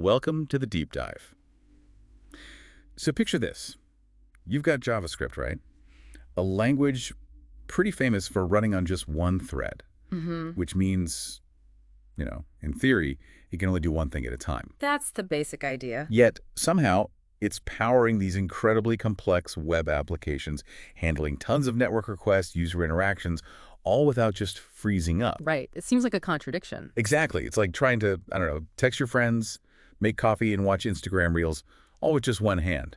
welcome to the deep dive. So picture this. You've got JavaScript, right? A language pretty famous for running on just one thread, which means, in theory, it can only do one thing at a time. That's the basic idea. Yet, somehow, it's powering these incredibly complex web applications, handling tons of network requests, user interactions, all without just freezing up. Right. It seems like a contradiction. Exactly. It's like trying to, text your friends, make coffee, and watch Instagram Reels, all with just one hand.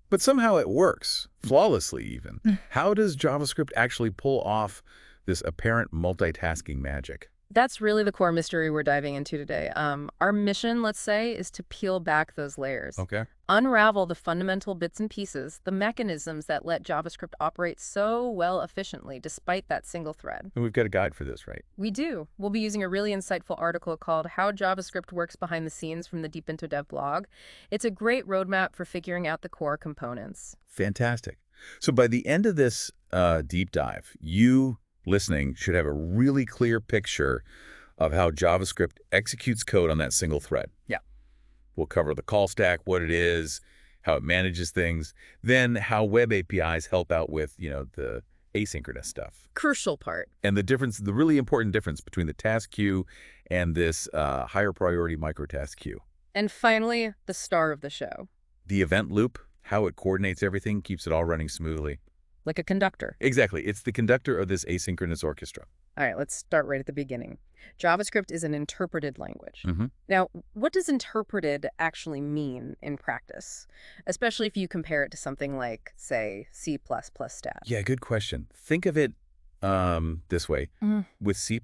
But somehow it works, flawlessly even. How does JavaScript actually pull off this apparent multitasking magic? That's really the core mystery we're diving into today. Our mission, let's say, is to peel back those layers. Okay. Unravel the fundamental bits and pieces, the mechanisms that let JavaScript operate so well efficiently despite that single thread. And we've got a guide for this, right? We do. We'll be using a really insightful article called How JavaScript Works Behind the Scenes from the Deep Into Dev blog. It's a great roadmap for figuring out the core components. Fantastic. So by the end of this deep dive, you listening should have a really clear picture of how JavaScript executes code on that single thread. Yeah. We'll cover the call stack, what it is, how it manages things, then how web APIs help out with, the asynchronous stuff. Crucial part. And the really important difference between the task queue and this higher priority microtask queue. And finally, the star of the show. The event loop, how it coordinates everything, keeps it all running smoothly. Like a conductor. Exactly. It's the conductor of this asynchronous orchestra. All right, let's start right at the beginning. JavaScript is an interpreted language. Now, what does interpreted actually mean in practice? Especially if you compare it to something like, say, C++ stat. Yeah, good question. Think of it this way. With C++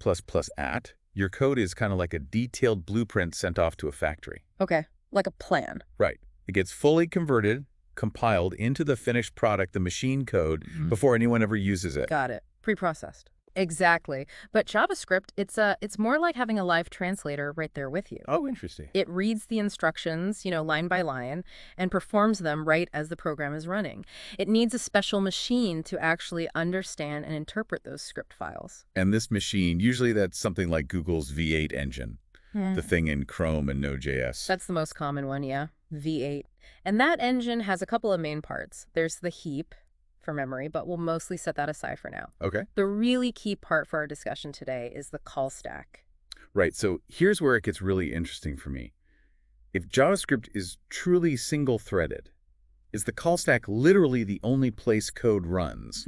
at, your code is kind of like a detailed blueprint sent off to a factory. Okay, like a plan. Right. It gets fully converted, compiled into the finished product, the machine code, before anyone ever uses it. Got it. Pre-processed. Exactly. But JavaScript, it's more like having a live translator right there with you. Oh, interesting. It reads the instructions, line by line, and performs them right as the program is running. It needs a special machine to actually understand and interpret those script files. And this machine, usually that's something like Google's V8 engine, the thing in Chrome and Node.js. That's the most common one, yeah. V8. And that engine has a couple of main parts. There's the heap for memory, but we'll mostly set that aside for now. Okay. The really key part for our discussion today is the call stack. Right. So here's where it gets really interesting for me. If JavaScript is truly single-threaded, is the call stack literally the only place code runs?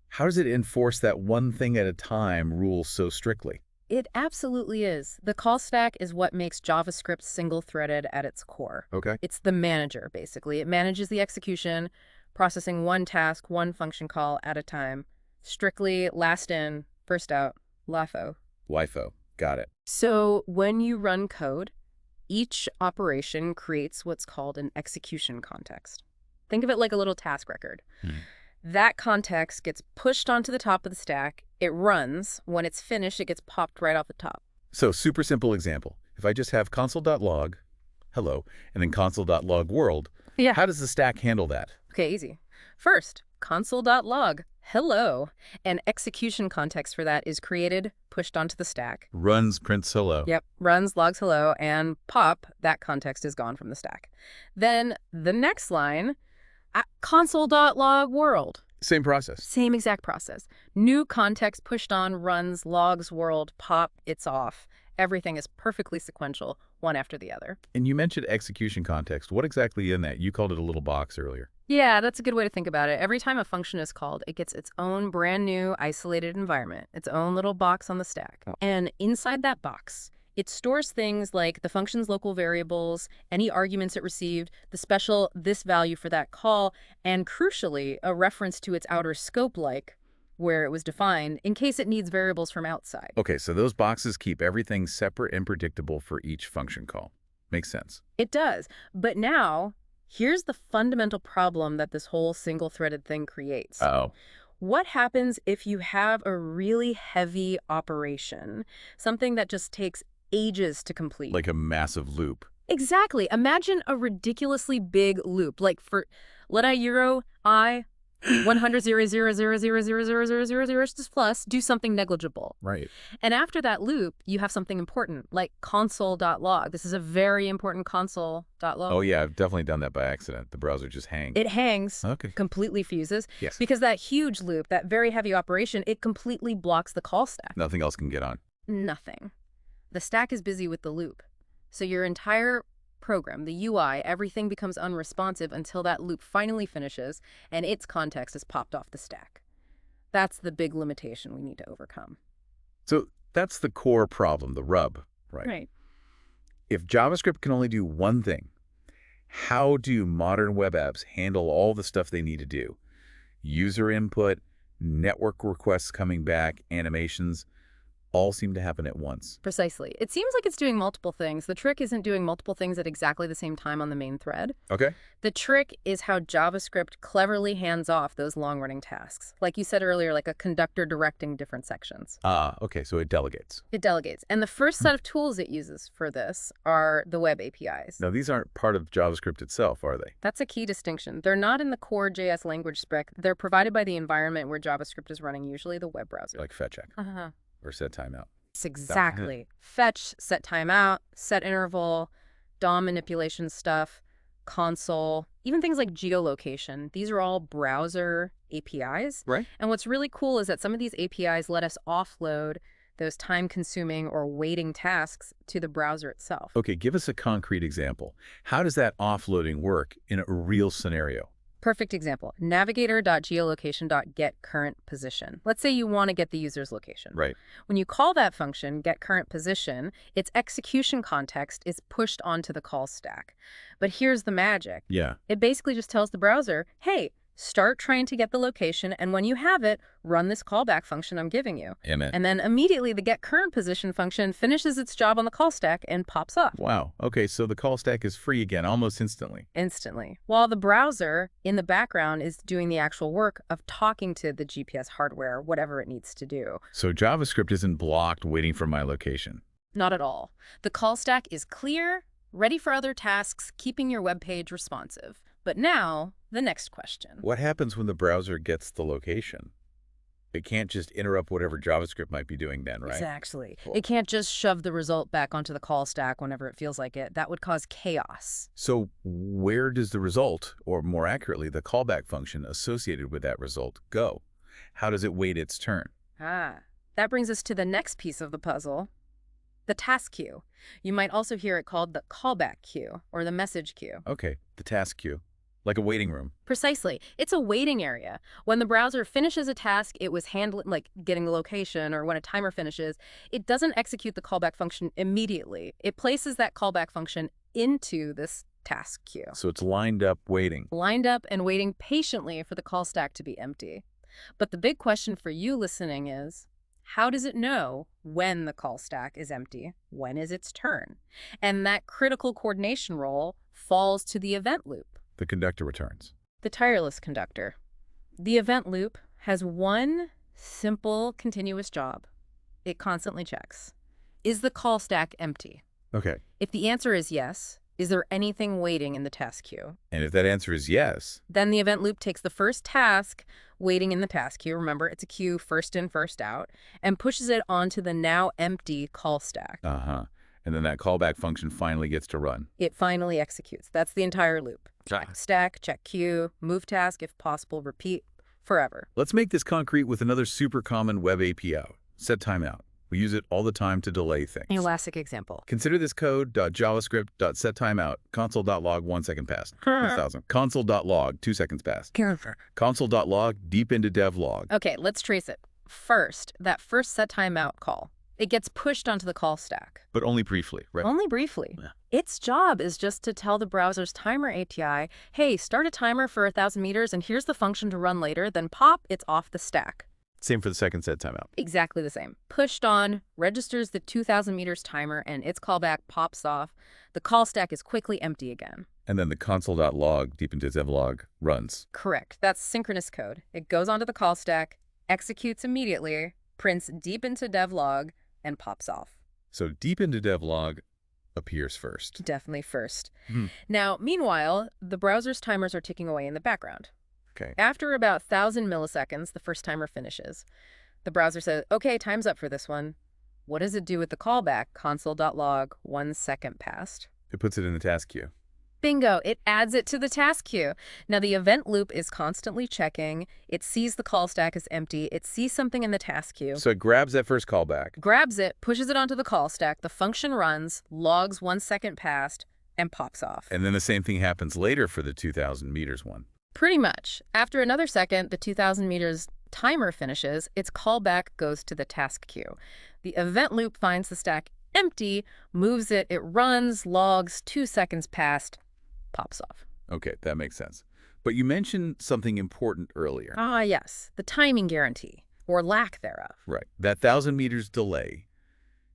How does it enforce that one thing at a time rule so strictly? It absolutely is. The call stack is what makes JavaScript single-threaded at its core. Okay. It's the manager, basically. It manages the execution, processing one task, one function call at a time. Strictly last in, first out, LIFO. LIFO. Got it. So when you run code, each operation creates what's called an execution context. Think of it like a little task record. That context gets pushed onto the top of the stack. It runs. When it's finished, it gets popped right off the top. So super simple example. If I just have console.log, hello, and then console.log world, how does the stack handle that? Okay, easy. First, console.log, hello. An execution context for that is created, pushed onto the stack. Runs, prints hello. Yep, runs, logs hello, and pop, that context is gone from the stack. Then the next line, console.log world. Same process. Same exact process. New context pushed on, runs, logs, world, pop, it's off. Everything is perfectly sequential, one after the other. And you mentioned execution context. What exactly in that? You called it a little box earlier. Yeah, that's a good way to think about it. Every time a function is called, it gets its own brand new isolated environment, its own little box on the stack. And inside that box, it stores things like the function's local variables, any arguments it received, the special this value for that call, and crucially, a reference to its outer scope like where it was defined in case it needs variables from outside. Okay, so those boxes keep everything separate and predictable for each function call. Makes sense. It does. But now, here's the fundamental problem that this whole single-threaded thing creates. Uh-oh. What happens if you have a really heavy operation, something that just takes ages to complete? Like a massive loop. Exactly. Imagine a ridiculously big loop, like for let I euro I 100, 0, 0, 0, 0, 0, 0, 0, 0, 0, plus, do something negligible. Right. And after that loop, you have something important, like console.log. This is a very important console.log. Oh, yeah, I've definitely done that by accident. The browser just hangs. It hangs, Okay. completely fuses, Yes. because that huge loop, that very heavy operation, it completely blocks the call stack. Nothing else can get on. Nothing. The stack is busy with the loop. So your entire program, the UI, everything becomes unresponsive until that loop finally finishes and its context is popped off the stack. That's the big limitation we need to overcome. So that's the core problem, the rub, right? Right. If JavaScript can only do one thing, how do modern web apps handle all the stuff they need to do? User input, network requests coming back, animations, all seem to happen at once. Precisely. It seems like it's doing multiple things. The trick isn't doing multiple things at exactly the same time on the main thread. Okay. The trick is how JavaScript cleverly hands off those long-running tasks. Like you said earlier, like a conductor directing different sections. Okay, so it delegates. It delegates. And the first set of tools it uses for this are the web APIs. Now, these aren't part of JavaScript itself, are they? That's a key distinction. They're not in the core JS language spec. They're provided by the environment where JavaScript is running, usually the web browser. Like fetch check Uh-huh. or set timeout. Exactly. Fetch, set timeout, set interval, DOM manipulation stuff, console, even things like geolocation. These are all browser APIs. Right. And what's really cool is that some of these APIs let us offload those time-consuming or waiting tasks to the browser itself. Okay, give us a concrete example. How does that offloading work in a real scenario? Perfect example, navigator.geolocation.getCurrentPosition. Let's say you want to get the user's location. Right. When you call that function, getCurrentPosition, its execution context is pushed onto the call stack. But here's the magic. Yeah. It basically just tells the browser, hey, start trying to get the location, and when you have it, run this callback function I'm giving you. Amen. And then immediately the getCurrentPosition function finishes its job on the call stack and pops off. Wow. Okay, so the call stack is free again almost instantly. Instantly. While the browser in the background is doing the actual work of talking to the GPS hardware, whatever it needs to do. So JavaScript isn't blocked waiting for my location. Not at all. The call stack is clear, ready for other tasks, keeping your web page responsive. But now, the next question. What happens when the browser gets the location? It can't just interrupt whatever JavaScript might be doing then, right? Exactly. Cool. It can't just shove the result back onto the call stack whenever it feels like it. That would cause chaos. So where does the result, or more accurately, the callback function associated with that result, go? How does it wait its turn? That brings us to the next piece of the puzzle, the task queue. You might also hear it called the callback queue or the message queue. Okay, the task queue. Like a waiting room. Precisely. It's a waiting area. When the browser finishes a task it was handling, like getting the location, or when a timer finishes, it doesn't execute the callback function immediately. It places that callback function into this task queue. So it's lined up waiting. Lined up and waiting patiently for the call stack to be empty. But the big question for you listening is, how does it know when the call stack is empty? When is its turn? And that critical coordination role falls to the event loop. The conductor returns. The tireless conductor. The event loop has one simple, continuous job. It constantly checks. Is the call stack empty? Okay. If the answer is yes, is there anything waiting in the task queue? And if that answer is yes, Then the event loop takes the first task waiting in the task queue, remember it's a queue first in, first out, and pushes it onto the now empty call stack. and then that callback function finally gets to run. It finally executes. That's the entire loop. Check stack, check queue, move task if possible, repeat, forever. Let's make this concrete with another super common web API, set timeout. We use it all the time to delay things. Classic example. Consider this code .javascript.setTimeout, console.log 1 second passed. 1000. Console.log 2 seconds passed. Console.log deep into devlog. Okay, let's trace it. First, that first set timeout call. It gets pushed onto the call stack. But only briefly, right? Only briefly. Yeah. Its job is just to tell the browser's timer API, hey, start a timer for 1,000 meters and here's the function to run later, then pop, it's off the stack. Same for the second set timeout. Exactly the same. Pushed on, registers the 2,000 meters timer, and its callback pops off. The call stack is quickly empty again. And then the console.log deep into devlog runs. Correct. That's synchronous code. It goes onto the call stack, executes immediately, prints deep into devlog, and pops off. So deep into devlog appears first. Definitely first. Now, meanwhile, the browser's timers are ticking away in the background. Okay. After about 1,000 milliseconds, the first timer finishes. The browser says, okay, time's up for this one. What does it do with the callback? Console.log, 1 second passed. It puts it in the task queue. Bingo, it adds it to the task queue. Now the event loop is constantly checking. It sees the call stack is empty. It sees something in the task queue. So it grabs that first callback. Grabs it, pushes it onto the call stack. The function runs, logs 1 second passed, and pops off. And then the same thing happens later for the 2,000 meters one. Pretty much. After another second, the 2,000 meters timer finishes. Its callback goes to the task queue. The event loop finds the stack empty, moves it, it runs, logs, 2 seconds passed, pops off. Okay, that makes sense. But you mentioned something important earlier. Ah, yes, the timing guarantee, or lack thereof. Right. That 1,000 meters delay,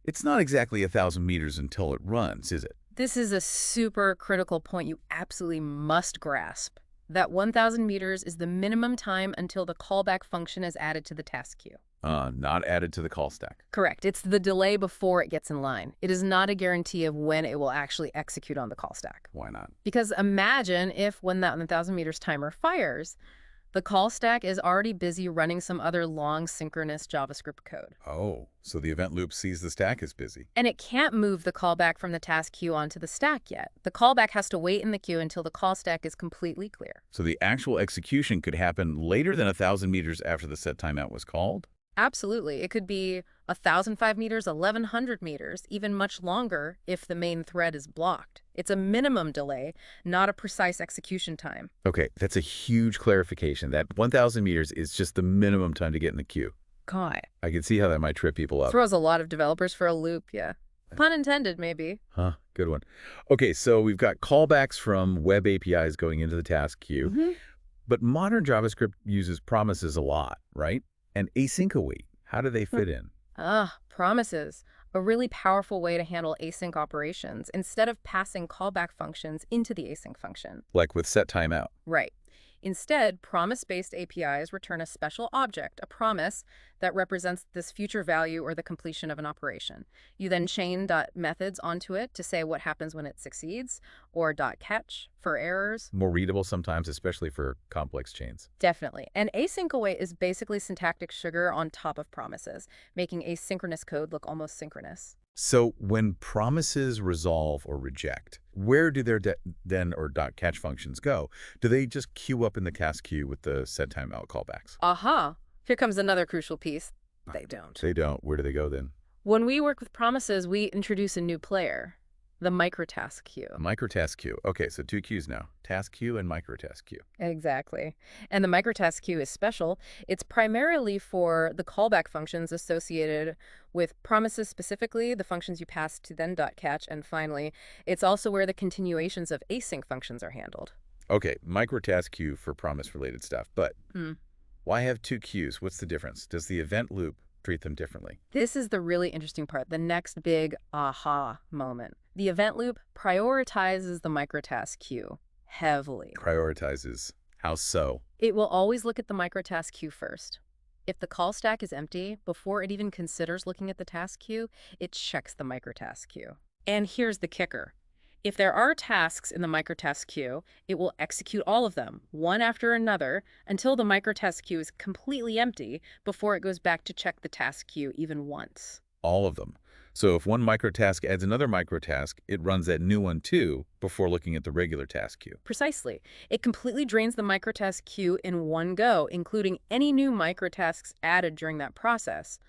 it's not exactly 1,000 meters until it runs, is it? This is a super critical point you absolutely must grasp. That 1,000 meters is the minimum time until the callback function is added to the task queue. Not added to the call stack. Correct. It's the delay before it gets in line. It is not a guarantee of when it will actually execute on the call stack. Why not? Because imagine if when that 1,000 meters timer fires, the call stack is already busy running some other long synchronous JavaScript code. Oh, so the event loop sees the stack is busy. And it can't move the callback from the task queue onto the stack yet. The callback has to wait in the queue until the call stack is completely clear. So the actual execution could happen later than 1,000 meters after the set timeout was called? Absolutely. It could be 1,005 meters, 1,100 meters, even much longer if the main thread is blocked. It's a minimum delay, not a precise execution time. Okay, that's a huge clarification. That 1,000 meters is just the minimum time to get in the queue. God. I can see how that might trip people up. Throws a lot of developers for a loop, yeah. Pun intended, maybe. Huh, good one. Okay, so we've got callbacks from web APIs going into the task queue. But modern JavaScript uses promises a lot, right? And async await, how do they fit in? Promises. A really powerful way to handle async operations instead of passing callback functions into the async function. Like with set timeout. Right. Instead, promise-based APIs return a special object, a promise, that represents this future value or the completion of an operation. You then chain .methods onto it to say what happens when it succeeds, or .catch for errors. More readable sometimes, especially for complex chains. Definitely. And async await is basically syntactic sugar on top of promises, making asynchronous code look almost synchronous. So when promises resolve or reject, where do their then or .catch functions go? Do they just queue up in the task queue with the set timeout callbacks? Here comes another crucial piece. They don't. They don't. Where do they go then? When we work with promises, we introduce a new player, the Microtask Queue. Microtask Queue. Okay, so 2 queues now. Task Queue and Microtask Queue. Exactly. And the Microtask Queue is special. It's primarily for the callback functions associated with promises, specifically the functions you pass to then .catch. And finally, it's also where the continuations of async functions are handled. Okay, Microtask Queue for promise-related stuff. But why have 2 queues? What's the difference? Does the event loop treat them differently? This is the really interesting part, the next big aha moment. The event loop prioritizes the Microtask Queue heavily. Prioritizes. How so? It will always look at the Microtask Queue first. If the call stack is empty, before it even considers looking at the task queue, it checks the Microtask Queue. And here's the kicker. If there are tasks in the Microtask Queue, it will execute all of them, one after another, until the Microtask Queue is completely empty before it goes back to check the task queue even once. All of them. So if one microtask adds another microtask, it runs that new one too before looking at the regular task queue. Precisely. It completely drains the Microtask Queue in one go, including any new microtasks added during that process.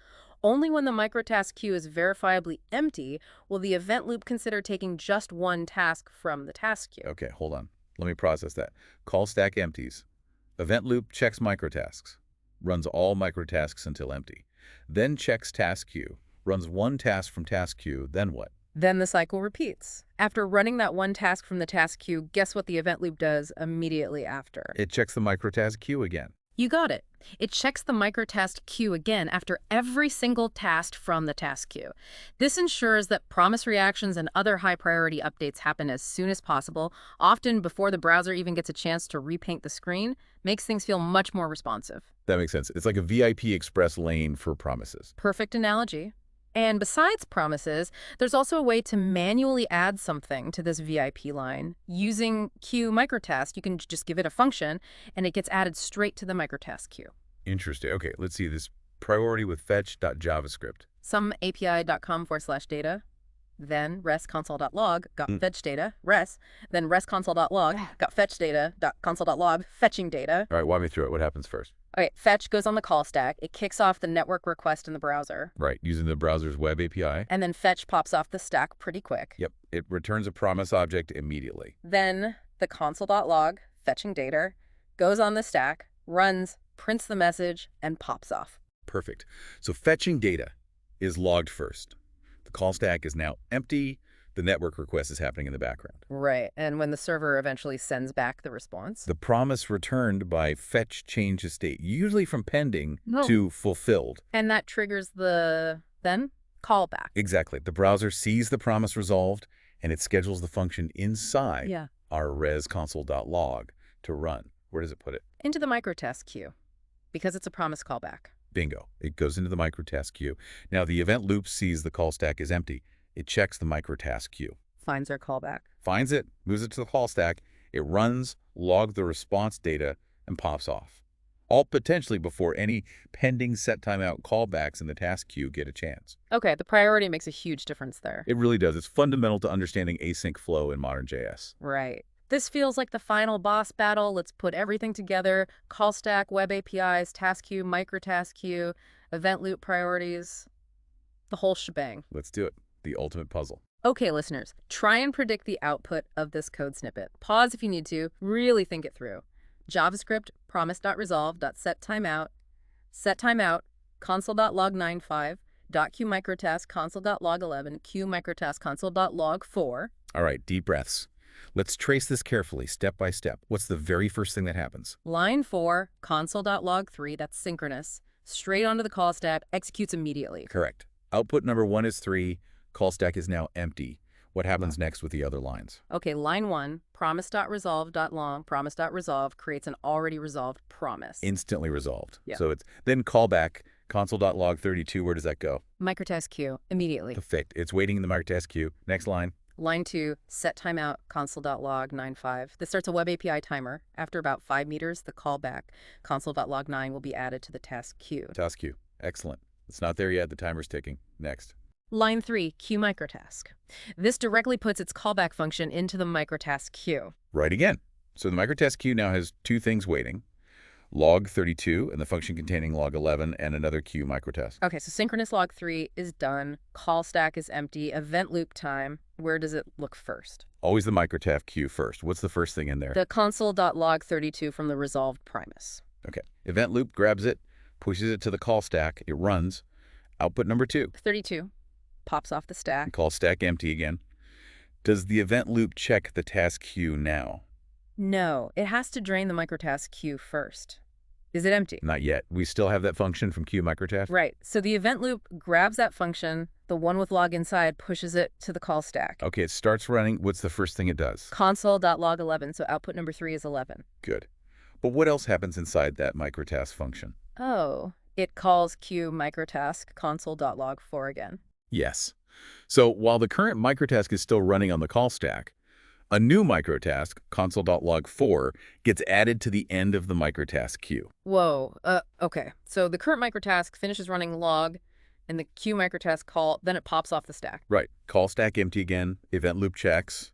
Only when the Microtask Queue is verifiably empty will the event loop consider taking just one task from the task queue. Okay, hold on. Let me process that. Call stack empties. Event loop checks microtasks. Runs all microtasks until empty. Then checks task queue. Runs one task from task queue. Then what? Then the cycle repeats. After running that one task from the task queue, guess what the event loop does immediately after? It checks the Microtask Queue again. You got it. It checks the Microtask Queue again after every single task from the task queue. This ensures that promise reactions and other high-priority updates happen as soon as possible, often before the browser even gets a chance to repaint the screen. Makes things feel much more responsive. That makes sense. It's like a VIP express lane for promises. Perfect analogy. And besides promises, there's also a way to manually add something to this VIP line. Using queue microtask, you can just give it a function, and it gets added straight to the microtask queue. Interesting. Okay, let's see this priority with fetch.javascript. Some api.com/data, then rest console.log, got fetch data, rest, then rest console.log, got fetch data, console.log, fetching data. All right, walk me through it. What happens first? Okay, fetch goes on the call stack. It kicks off the network request in the browser. Right, using the browser's web API. And then fetch pops off the stack pretty quick. Yep, it returns a promise object immediately. Then the console.log, fetching data, goes on the stack, runs, prints the message, and pops off. Perfect. So fetching data is logged first. The call stack is now empty. The network request is happening in the background. Right, and when the server eventually sends back the response. The promise returned by fetch changes state, usually from pending to fulfilled. And that triggers the, then, callback. Exactly. The browser sees the promise resolved, and it schedules the function inside our res console.log to run. Where does it put it? Into the microtask queue, because it's a promise callback. Bingo. It goes into the microtask queue. Now, the event loop sees the call stack is empty. It checks the microtask queue. Finds our callback. Finds it, moves it to the call stack. It runs, logs the response data, and pops off. All potentially before any pending set timeout callbacks in the task queue get a chance. Okay, the priority makes a huge difference there. It really does. It's fundamental to understanding async flow in modern JS. Right. This feels like the final boss battle. Let's put everything together. Call stack, web APIs, task queue, microtask queue, event loop priorities, the whole shebang. Let's do it. The ultimate puzzle. Okay, listeners, try and predict the output of this code snippet. Pause if you need to. Really think it through. JavaScript promise.resolve.setTimeout, setTimeout, console.log95, .queueMicrotask, console.log11, queueMicrotask, console.log4. All right, deep breaths. Let's trace this carefully, step by step. What's the very first thing that happens? Line 4, console.log3, that's synchronous, straight onto the call stack, executes immediately. Correct. Output number 1 is 3. Call stack is now empty. What happens next with the other lines? Okay, line 1, promise.resolve.long, promise.resolve creates an already resolved promise. Instantly resolved. Yeah. So it's then callback, console.log32. Where does that go? Microtask queue, immediately. Perfect. It's waiting in the microtask queue. Next line. Line 2, set timeout, console.log95. This starts a web API timer. After about 5 meters, the callback, console.log9 will be added to the task queue. Task queue. Excellent. It's not there yet. The timer's ticking. Next. Line 3, queue microtask. This directly puts its callback function into the microtask queue. Right again. So the microtask queue now has 2 things waiting. Log32 and the function containing log11 and another queue microtask. Okay, so synchronous log3 is done. Call stack is empty. Event loop time. Where does it look first? Always the microtask queue first. What's the first thing in there? The console.log32 from the resolved promise. Okay. Event loop grabs it, pushes it to the call stack. It runs. Output number 2. 32 pops off the stack. Call stack empty again. Does the event loop check the task queue now? No, it has to drain the microtask queue first. Is it empty? Not yet. We still have that function from queue microtask? Right. So the event loop grabs that function, the one with log inside, pushes it to the call stack. Okay, it starts running. What's the first thing it does? Console.log11, so output number 3 is 11. Good. But what else happens inside that microtask function? Oh, it calls queue microtask console.log4 again. Yes. So while the current microtask is still running on the call stack, a new microtask, console.log4, gets added to the end of the microtask queue. Whoa. Okay. So the current microtask finishes running log, and the queue microtask call, then it pops off the stack. Right. Call stack empty again. Event loop checks.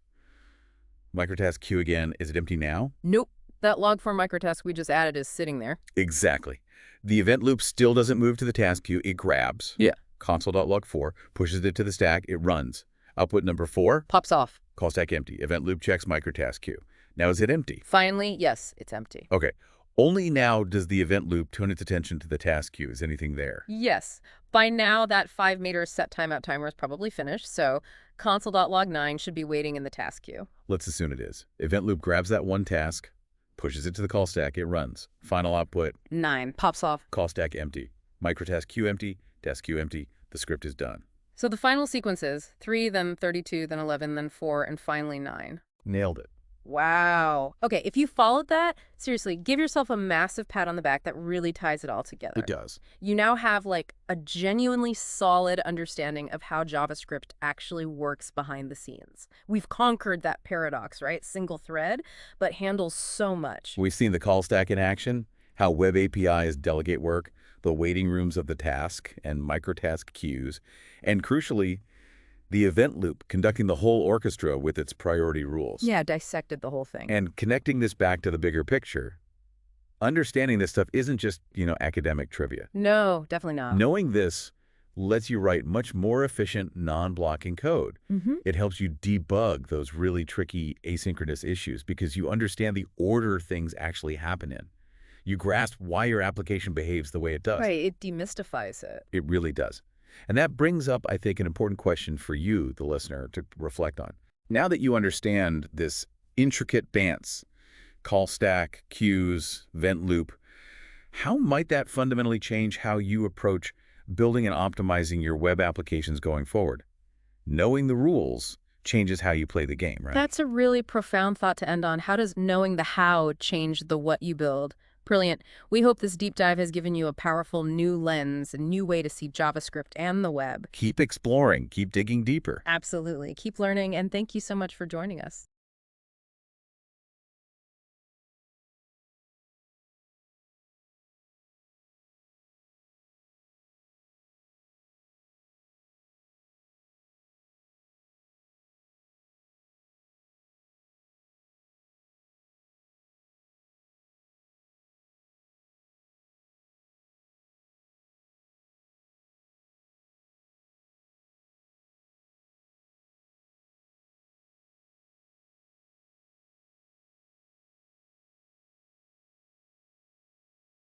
Microtask queue again. Is it empty now? Nope. That log4 microtask we just added is sitting there. Exactly. The event loop still doesn't move to the task queue. It grabs. Yeah. Console.log4, pushes it to the stack. It runs. Output number 4. Pops off. Call stack empty. Event loop checks microtask queue. Now is it empty? Finally, yes, it's empty. Okay. Only now does the event loop turn its attention to the task queue. Is anything there? Yes. By now, that 5 meter set timeout timer is probably finished, so console.log9 should be waiting in the task queue. Let's assume it is. Event loop grabs that one task, pushes it to the call stack. It runs. Final output. 9. Pops off. Call stack empty. Microtask queue empty. Task queue empty. The script is done. So the final sequence is 3, then 32, then 11, then 4, and finally 9. Nailed it. Wow. Okay, if you followed that, seriously, give yourself a massive pat on the back. That really ties it all It together. does. You now have like a genuinely solid understanding of how JavaScript actually works behind the scenes. We've conquered that paradox, right? Single thread, but handles so much. We've seen the call stack in action, how web APIs delegate work, the waiting rooms of the task, and microtask queues, and crucially, the event loop conducting the whole orchestra with its priority rules. Yeah, dissected the whole thing. And connecting this back to the bigger picture, understanding this stuff isn't just, academic trivia. No, definitely not. Knowing this lets you write much more efficient, non-blocking code. It helps you debug those really tricky asynchronous issues because you understand the order things actually happen in. You grasp why your application behaves the way it does. Right, it demystifies it. It really does. And that brings up, I think, an important question for you, the listener, to reflect on. Now that you understand this intricate dance, call stack, queues, event loop, how might that fundamentally change how you approach building and optimizing your web applications going forward? Knowing the rules changes how you play the game, right? That's a really profound thought to end on. How does knowing the how change the what you build? Brilliant. We hope this deep dive has given you a powerful new lens, a new way to see JavaScript and the web. Keep exploring, keep digging deeper. Absolutely. Keep learning, and thank you so much for joining us.